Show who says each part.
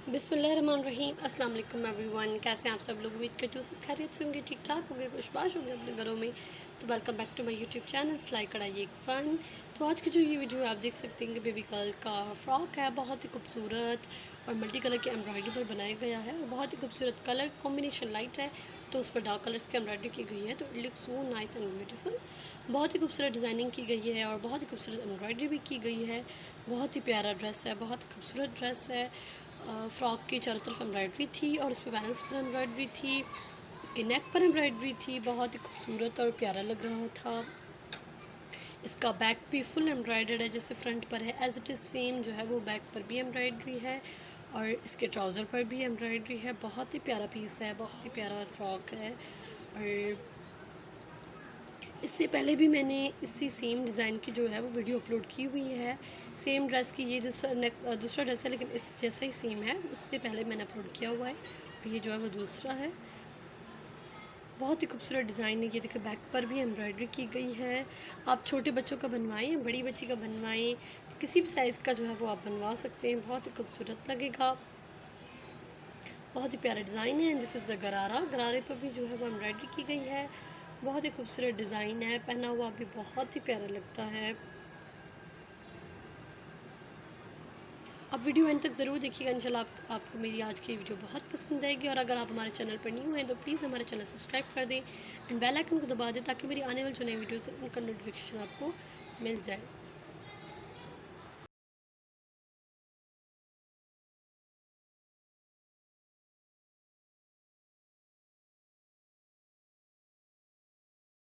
Speaker 1: बिस्मिल्लाहिर्रहमानिर्रहीम। अस्सलाम वालेकुम एवरीवन। कैसे हैं आप सब लोग? उम्मीद करती हूँ सब खैरियत से होंगे, ठीक ठाक होंगे, खुशबाश होंगे अपने घरों में। तो welcome back to my YouTube channel सिलाई कढ़ाई एक फ़न। तो आज की जो ये वीडियो है आप देख सकते हैं कि बेबी गर्ल का फ्रॉक है, बहुत ही खूबसूरत और मल्टी कलर की एम्ब्रॉयडरी पर बनाया गया है और बहुत ही खूबसूरत कलर कॉम्बिनेशन लाइट है तो उस पर डार्क कलर्स की एम्ब्रॉयडरी की गई है। तो it looks so nice and beautiful. बहुत ही खूबसूरत डिज़ाइनिंग की गई है और बहुत ही खूबसूरत एम्ब्रॉयडरी भी की गई है। बहुत ही प्यारा ड्रेस है, बहुत ही खूबसूरत ड्रेस है। फ़्रॉक की चारों तरफ एम्ब्रॉयडरी थी और इस पर बैलेंस पर एम्ब्रॉयडरी थी, इसके नेक पर एम्ब्रॉयडरी थी, बहुत ही खूबसूरत और प्यारा लग रहा था। इसका बैक भी फुल एम्ब्रॉयडर्ड है, जैसे फ्रंट पर है एज इट इज़ सेम जो है वो बैक पर भी एम्ब्रॉयडरी है और इसके ट्राउज़र पर भी एम्ब्रॉयडरी है। बहुत ही प्यारा पीस है, बहुत ही प्यारा फ्रॉक है। और इससे पहले भी मैंने इसी सेम डिज़ाइन की जो है वो वीडियो अपलोड की हुई है। सेम ड्रेस की ये दूसरा ड्रेस है, लेकिन इस जैसा ही सेम है, उससे पहले मैंने अपलोड किया हुआ है और ये जो है वो दूसरा है। बहुत ही खूबसूरत डिज़ाइन है। ये देखिए बैक पर भी एम्ब्रॉयडरी की गई है। आप छोटे बच्चों का बनवाएं या बड़ी बच्ची का बनवाएं, किसी भी साइज़ का जो है वो आप बनवा सकते हैं, बहुत ही खूबसूरत लगेगा। बहुत ही प्यारा डिज़ाइन है। दिस इज़ द गरारे पर भी जो है वो एम्ब्रॉयडरी की गई है। बहुत ही खूबसूरत डिज़ाइन है, पहना हुआ भी बहुत ही प्यारा लगता है। आप वीडियो एंड तक ज़रूर देखिएगा, इंशाल्लाह आपको मेरी आज की वीडियो बहुत पसंद आएगी। और अगर आप हमारे चैनल पर न्यू हैं तो प्लीज़ हमारे चैनल सब्सक्राइब कर दें एंड बेल आइकन को दबा दें ताकि मेरी आने वाली जो नई वीडियोज़ उनका नोटिफिकेशन आपको मिल जाए।